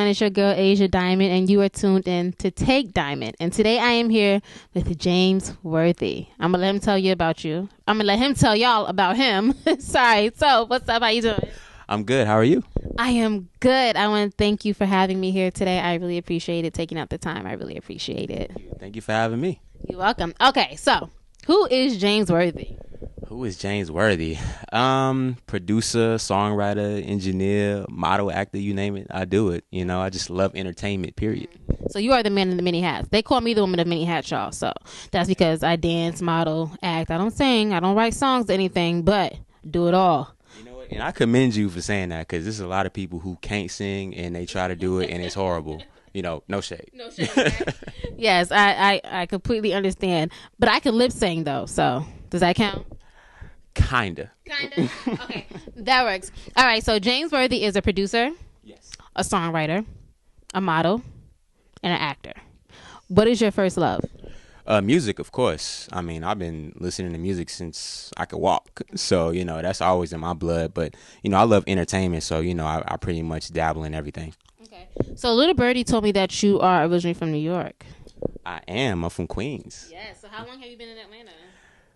everyone? It's your girl, Asia Diamond, and you are tuned in to Take Diamond. And today I am here with James Worthy. I'm going to let him tell you about you. I'm going to let him tell y'all about him. Sorry. So, what's up? How you doing? I'm good. How are you? I am good. I want to thank you for having me here today. I really appreciate it. Taking out the time. I really appreciate it. Thank you for having me. You're welcome. Okay, so who is James Worthy? Who is James Worthy? Producer, songwriter, engineer, model, actor, you name it. I do it. You know, I just love entertainment, period. So you are the man in the many hats. They call me the woman of many hats, y'all. So that's because I dance, model, act. I don't sing. I don't write songs or anything, but do it all. You know what? And I commend you for saying that because there's a lot of people who can't sing and they try to do it and it's horrible. You know, no shade. No shade. Right? Yes, I completely understand. But I can lip sing, though. So does that count? Kinda. Okay, that works. All right, so James Worthy is a producer, Yes, a songwriter, a model, and an actor. What is your first love? music, of course. I mean, I've been listening to music since I could walk. So, you know, that's always in my blood. But, you know, I love entertainment. So, you know, I pretty much dabble in everything. Okay. So Little Birdie told me that you are originally from New York. I am. I'm from Queens. Yeah, so how long have you been in Atlanta?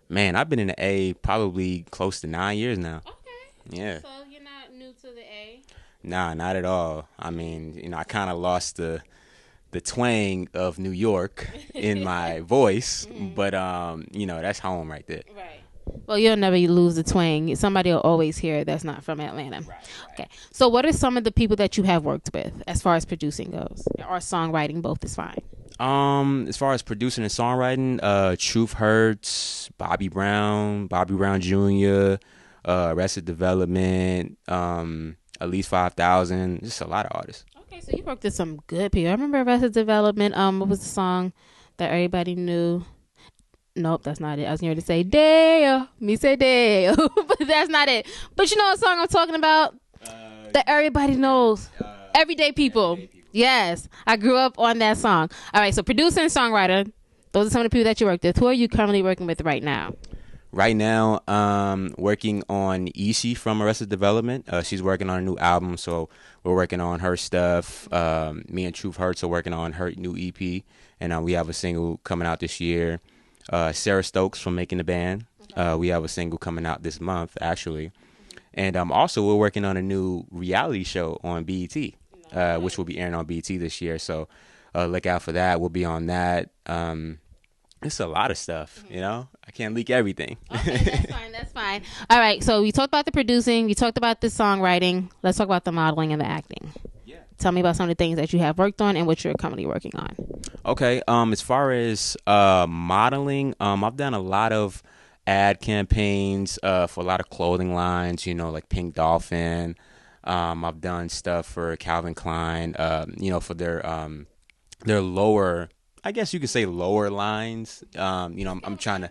Man, I've been in the A probably close to 9 years now. Okay. Yeah. So you're not new to the A? Nah, not at all. I mean, you know, I kind of lost the twang of New York in my voice, but you know, that's home right there. Right. Well, you'll never lose the twang. Somebody will always hear it that's not from Atlanta. Right. Okay. So what are some of the people that you have worked with as far as producing goes? Or songwriting, both is fine. As far as producing and songwriting, Truth Hurts, Bobby Brown Jr., Arrested Development, at least 5,000, just a lot of artists. Okay, so you worked with some good people. I remember Arrested Development. What was the song that everybody knew? Nope, that's not it. I was going to say Dale, me say Dale, but that's not it. But you know what song I'm talking about? That everybody knows. Everyday People. Yes, I grew up on that song. All right, so producer and songwriter, those are some of the people that you worked with. Who are you currently working with right now? Right now, working on Ishi from Arrested Development. She's working on a new album, so we're working on her stuff. Me and Truth Hurts are working on her new EP, and we have a single coming out this year. Sarah Stokes from Making the Band. We have a single coming out this month, actually. And also, we're working on a new reality show on BET, which will be airing on BET this year. So look out for that. We'll be on that. It's a lot of stuff, you know? I can't leak everything. Okay, that's fine. All right, so we talked about the producing. We talked about the songwriting. Let's talk about the modeling and the acting. Yeah. Tell me about some of the things that you have worked on and what you're currently working on. Okay, as far as modeling, I've done a lot of ad campaigns for a lot of clothing lines, you know, like Pink Dolphin. I've done stuff for Calvin Klein, you know, for their lower, I guess you could say lower lines. You know, I'm trying to,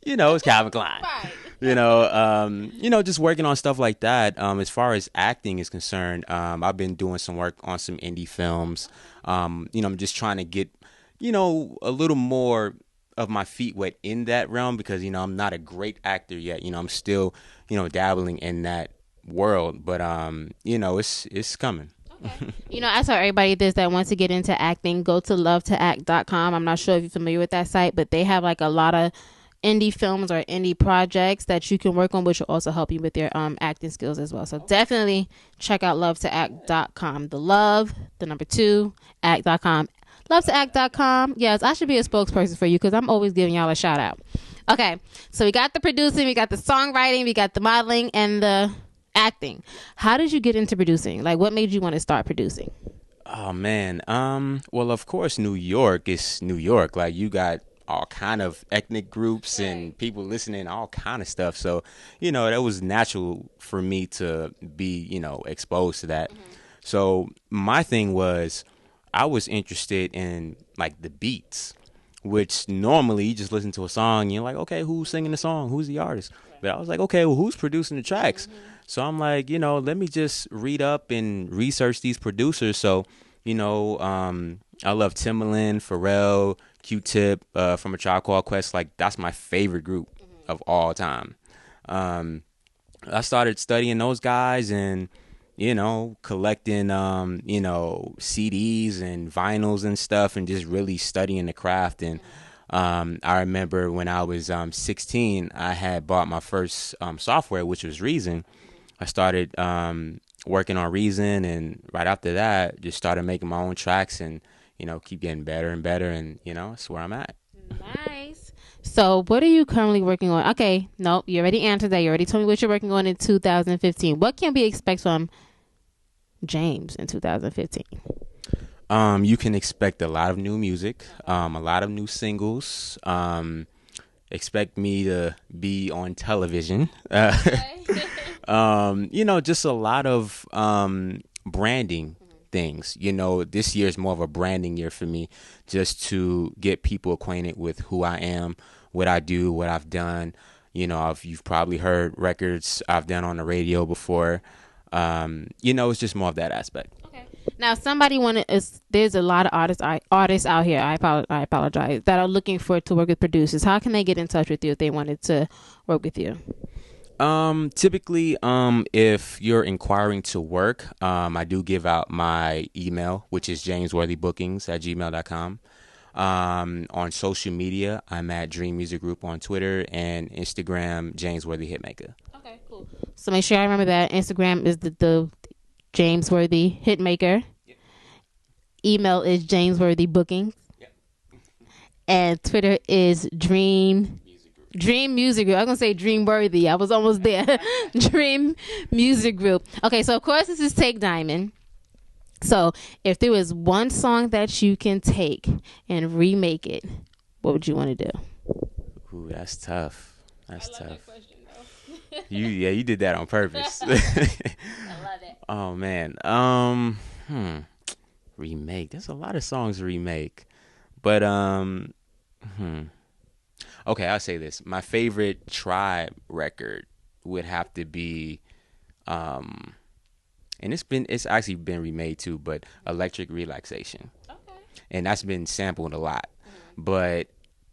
you know, it's Calvin Klein. Right. You know, just working on stuff like that. As far as acting is concerned, I've been doing some work on some indie films. You know, I'm just trying to get, you know, a little more of my feet wet in that realm because, you know, I'm not a great actor yet. You know, I'm still, you know, dabbling in that world, but you know, it's coming. Okay. You know, I tell everybody this that wants to get into acting, go to lovetoact.com. I'm not sure if you're familiar with that site, but they have like a lot of indie films or indie projects that you can work on, which will also help you with your acting skills as well. So definitely check out lovetoact.com. The love, the number 2, act.com. Lovetoact.com. Yes, I should be a spokesperson for you because I'm always giving y'all a shout out. Okay, so we got the producing, we got the songwriting, we got the modeling, and the acting. How did you get into producing? Like, what made you want to start producing? Oh man, well, of course, New York is New York. Like, you got all kind of ethnic groups and people listening, all kind of stuff. So, you know, that was natural for me to be, you know, exposed to that. So my thing was, I was interested in like the beats, which normally you just listen to a song and you're like, okay, who's singing the song? Who's the artist? But I was like, okay, well, who's producing the tracks? So I'm like, you know, let me just read up and research these producers. So, you know, I love Timbaland, Pharrell, Q-Tip, from A Tribe Called Quest. Like, that's my favorite group of all time. I started studying those guys and, collecting, CDs and vinyls and stuff, and just really studying the craft. And I remember when I was 16, I had bought my first software, which was Reason. I started working on Reason, and right after that, just started making my own tracks, and keep getting better and better, and that's where I'm at. Nice. So, what are you currently working on? Okay, nope, you already answered that. You already told me what you're working on in 2015. What can we expect from James in 2015? You can expect a lot of new music, a lot of new singles. Expect me to be on television. Okay. Just a lot of branding things. This year is more of a branding year for me, just to get people acquainted with who I am, what I do, what I've done. You've probably heard records I've done on the radio before. It's just more of that aspect. Okay. Now, somebody wanted is there's a lot of artists out here. I apologize that are looking for to work with producers. How can they get in touch with you if they wanted to work with you? Typically, if you're inquiring to work, I do give out my email, which is jamesworthybookings@gmail.com. On social media, I'm at Dream Music Group on Twitter and Instagram, James Worthy Hitmaker. Okay, cool. So make sure I remember that Instagram is the James Worthy Hitmaker. Yep. Email is James Worthy Bookings. Yep. And Twitter is Dream Music Group. I was gonna say Dream Worthy. I was almost there. Dream Music Group. Okay, so of course this is Take Diamond. So if there was one song that you can take and remake it, what would you want to do? Ooh, that's tough. That's I love tough. that question though. You did that on purpose. I love it. Oh man. Remake. There's a lot of songs to remake. But okay, I'll say this. My favorite Tribe record would have to be and it's actually been remade too, but Electric Relaxation. Okay. And that's been sampled a lot. But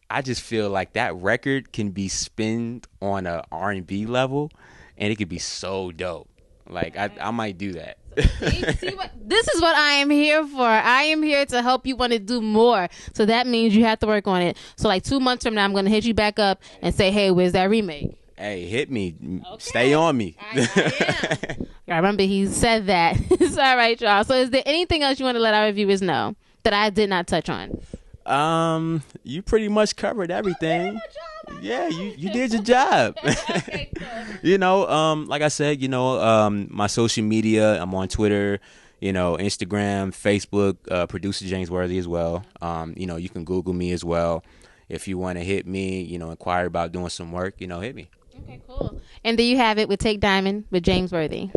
I just feel like that record can be spinned on a R&B level, and it could be so dope. Like I might do that. This is what I am here for. I am here to help you want to do more. So that means you have to work on it. So like 2 months from now, I'm going to hit you back up and say, hey, where's that remake? Hey, hit me. Okay. Stay on me. I am. I remember he said that. It's all right, y'all. So is there anything else you want to let our viewers know that I did not touch on? You pretty much covered everything. Yeah, you did your job. Okay, cool. Like I said, my social media, I'm on Twitter, Instagram, Facebook, producer James Worthy as well. You can Google me as well. If you want to hit me, inquire about doing some work, hit me. Okay, cool. And there you have it with Take Diamond with James Worthy.